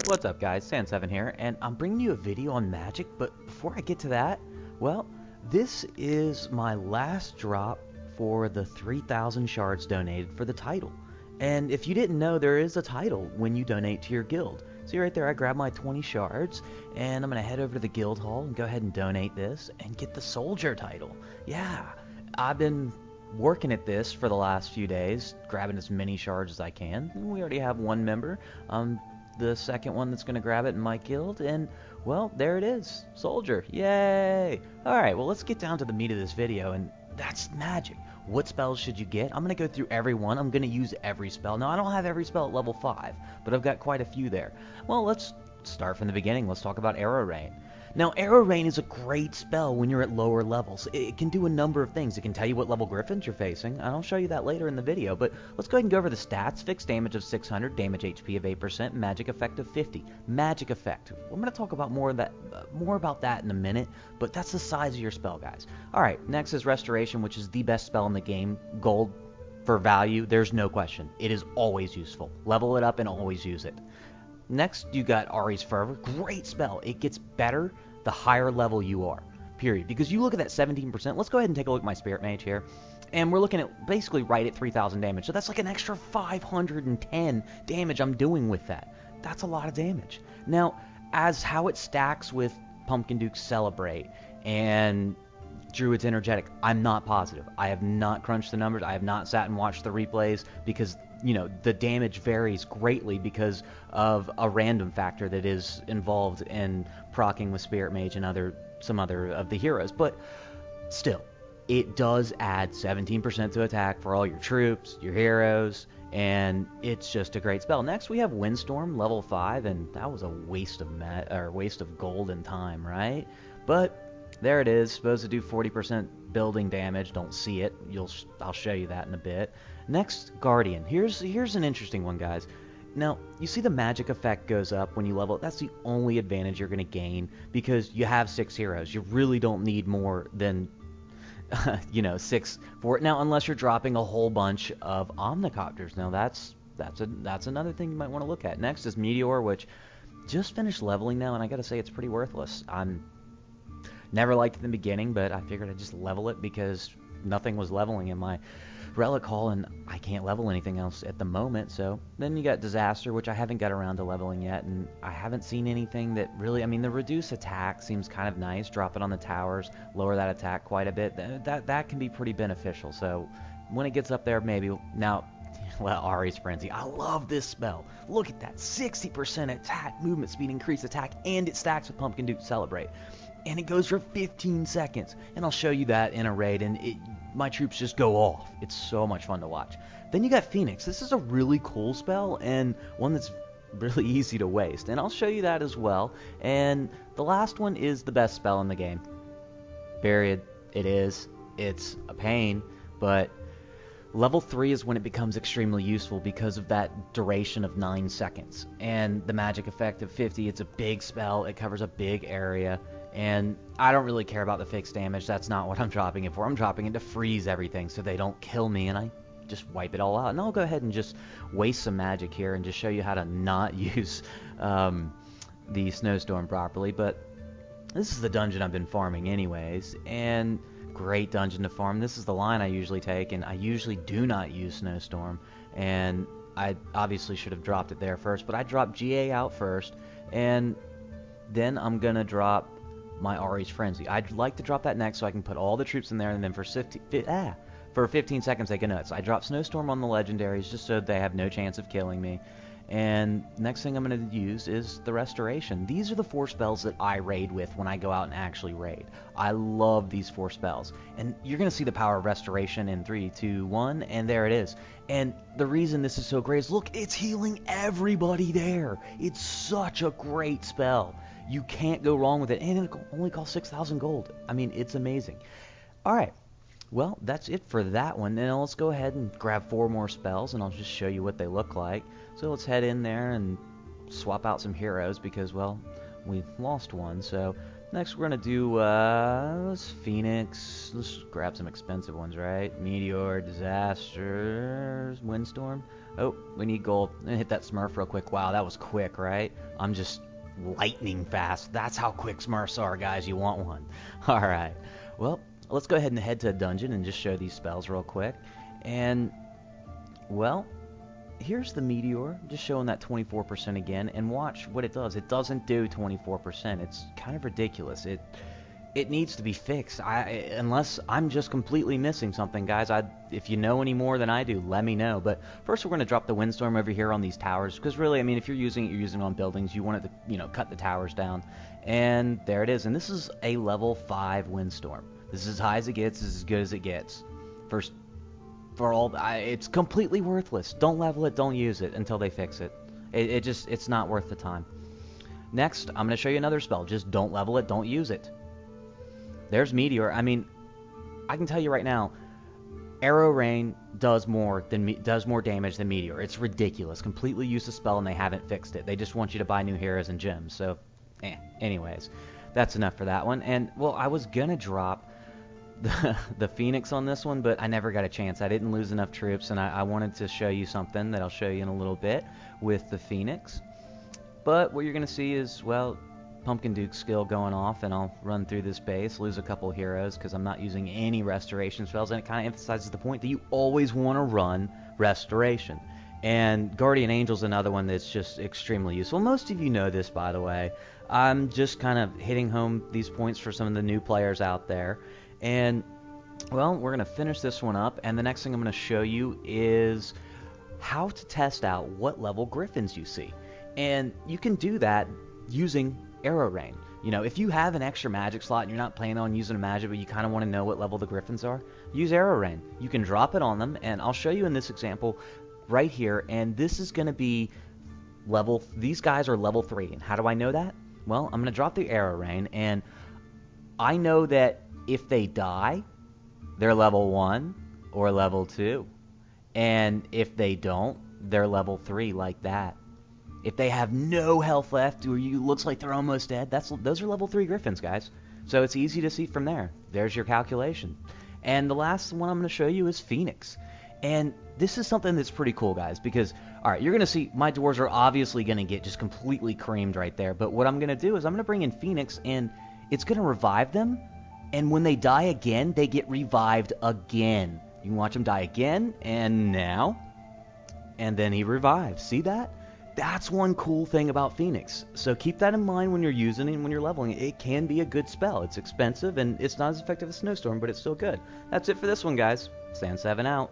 What's up guys, San7 here, and I'm bringing you a video on Magic, but before I get to that, well, this is my last drop for the 3,000 shards donated for the title. And if you didn't know, there is a title when you donate to your guild. See right there, I grabbed my 20 shards, and I'm going to head over to the guild hall and go ahead and donate this and get the soldier title. Yeah, I've been working at this for the last few days, grabbing as many shards as I can. We already have one member. The second one that's going to grab it in my guild, and well, there it is, soldier. Yay! Alright, well, let's get down to the meat of this video, and that's magic. What spells should you get? I'm going to go through every one. I'm going to use every spell. Now, I don't have every spell at level 5, but I've got quite a few there. Well, let's start from the beginning. Let's talk about Arrow Rain. Now, Arrow Rain is a great spell when you're at lower levels. It can do a number of things. It can tell you what level Griffins you're facing, and I'll show you that later in the video, but let's go ahead and go over the stats. Fixed damage of 600, damage HP of 8%, magic effect of 50. Magic effect. We're going to talk about more about that in a minute, but that's the size of your spell, guys. Alright, next is Restoration, which is the best spell in the game. Gold for value, there's no question. It is always useful. Level it up and always use it. Next, you got Ahri's Fervor. Great spell. It gets better the higher level you are, period. Because you look at that 17%. Let's go ahead and take a look at my Spirit Mage here. And we're looking at basically right at 3,000 damage. So that's like an extra 510 damage I'm doing with that. That's a lot of damage. Now, as how it stacks with Pumpkin Duke Celebrate and Druid's Energetic, I'm not positive. I have not crunched the numbers. I have not sat and watched the replays because, you know, the damage varies greatly because of a random factor that is involved in proccing with Spirit Mage and some other of the heroes. But still, it does add 17% to attack for all your troops, your heroes, and it's just a great spell. Next, we have Windstorm, level 5, and that was a waste of gold and time, right? But there it is, supposed to do 40% building damage. Don't see it. I'll show you that in a bit. Next, Guardian. Here's an interesting one, guys. Now, you see the magic effect goes up when you level. That's the only advantage you're going to gain because you have 6 heroes. You really don't need more than 6 for it. Now, unless you're dropping a whole bunch of Omnicopters. Now, that's another thing you might want to look at. Next is Meteor, which just finished leveling now, and I got to say it's pretty worthless. I'm never liked it in the beginning, but I figured I'd just level it because nothing was leveling in my Relic Hall, and I can't level anything else at the moment. So then you got Disaster, which I haven't got around to leveling yet, and I haven't seen anything that really, I mean, the reduce attack seems kind of nice. Drop it on the towers, lower that attack quite a bit. That can be pretty beneficial. So when it gets up there, maybe. Now, well, Ahri's Frenzy. I love this spell. Look at that. 60% attack, movement speed, increased attack, and it stacks with Pumpkin Duke Celebrate. And it goes for 15 seconds. And I'll show you that in a raid, and my troops just go off. It's so much fun to watch. Then you got Phoenix. This is a really cool spell, and one that's really easy to waste. And I'll show you that as well. And the last one is the best spell in the game. Period. It is. It's a pain, but level 3 is when it becomes extremely useful because of that duration of 9 seconds. And the magic effect of 50, it's a big spell. It covers a big area. And I don't really care about the fixed damage. That's not what I'm dropping it for. I'm dropping it to freeze everything so they don't kill me, and I just wipe it all out. And I'll go ahead and just waste some magic here and just show you how to not use the Snowstorm properly. But this is the dungeon I've been farming anyways, and great dungeon to farm. This is the line I usually take, and I usually do not use Snowstorm. And I obviously should have dropped it there first, but I dropped GA out first, and then I'm going to drop my Ahri's Frenzy. I'd like to drop that next so I can put all the troops in there, and then for 15 seconds they can nuts. I drop Snowstorm on the legendaries just so they have no chance of killing me. And next thing I'm going to use is the Restoration. These are the 4 spells that I raid with when I go out and actually raid. I love these 4 spells. And you're going to see the power of Restoration in 3, 2, 1, and there it is. And the reason this is so great is, look, it's healing everybody there. It's such a great spell. You can't go wrong with it, and it only costs 6,000 gold. I mean, it's amazing. Alright, well, that's it for that one. Now let's go ahead and grab 4 more spells, and I'll just show you what they look like. So let's head in there and swap out some heroes because, well, we've lost one. So Next, we're going to do Phoenix. Let's grab some expensive ones, right? Meteor, Disaster, Windstorm. Oh, we need gold. And hit that Smurf real quick. Wow, that was quick, right? I'm just lightning fast. That's how quick Smurfs are, guys. You want one. All right. Well, let's go ahead and head to a dungeon and just show these spells real quick. And, well, here's the Meteor, just showing that 24% again, and watch what it does. It doesn't do 24%. It's kind of ridiculous. It needs to be fixed. Unless I'm just completely missing something, guys. If you know any more than I do, let me know. But first, we're going to drop the Windstorm over here on these towers, because really, I mean, if you're using it on buildings. You want it to, you know, cut the towers down. And there it is. And this is a level 5 Windstorm. This is as high as it gets. This is as good as it gets. It's completely worthless. Don't level it, don't use it until they fix it. It's not worth the time. Next, I'm going to show you another spell. Just don't level it, don't use it. There's Meteor. I mean, I can tell you right now, Arrow Rain does more damage than Meteor. It's ridiculous. Completely useless spell, and they haven't fixed it. They just want you to buy new heroes and gems. So, anyways, that's enough for that one. And, well, I was going to drop the Phoenix on this one, but I never got a chance. I didn't lose enough troops, and I wanted to show you something that I'll show you in a little bit with the Phoenix. But what you're going to see is, well, Pumpkin Duke's skill going off, and I'll run through this base, lose a couple heroes because I'm not using any restoration spells, and it kind of emphasizes the point that you always want to run restoration. And Guardian Angel's another one that's just extremely useful. Most of you know this, by the way. I'm just kind of hitting home these points for some of the new players out there. And, well, we're going to finish this one up, and the next thing I'm going to show you is how to test out what level Griffins you see. And you can do that using Arrow Rain. You know, if you have an extra magic slot and you're not planning on using a magic, but you kind of want to know what level the Griffins are, use Arrow Rain. You can drop it on them, and I'll show you in this example right here, and this is going to be these guys are level 3. And how do I know that? Well, I'm going to drop the Arrow Rain, and I know that if they die, they're level 1 or level 2. And if they don't, they're level 3, like that. If they have no health left, or looks like they're almost dead, those are level 3 Griffins, guys. So it's easy to see from there. There's your calculation. And the last one I'm going to show you is Phoenix. And this is something that's pretty cool, guys, because, alright, you're going to see my dwarves are obviously going to get just completely creamed right there. But what I'm going to do is I'm going to bring in Phoenix, and it's going to revive them. And when they die again, they get revived again. You can watch them die again, and now, and then he revives. See that? That's one cool thing about Phoenix. So keep that in mind when you're using it and when you're leveling it. It can be a good spell. It's expensive, and it's not as effective as Snowstorm, but it's still good. That's it for this one, guys. Sand7 out.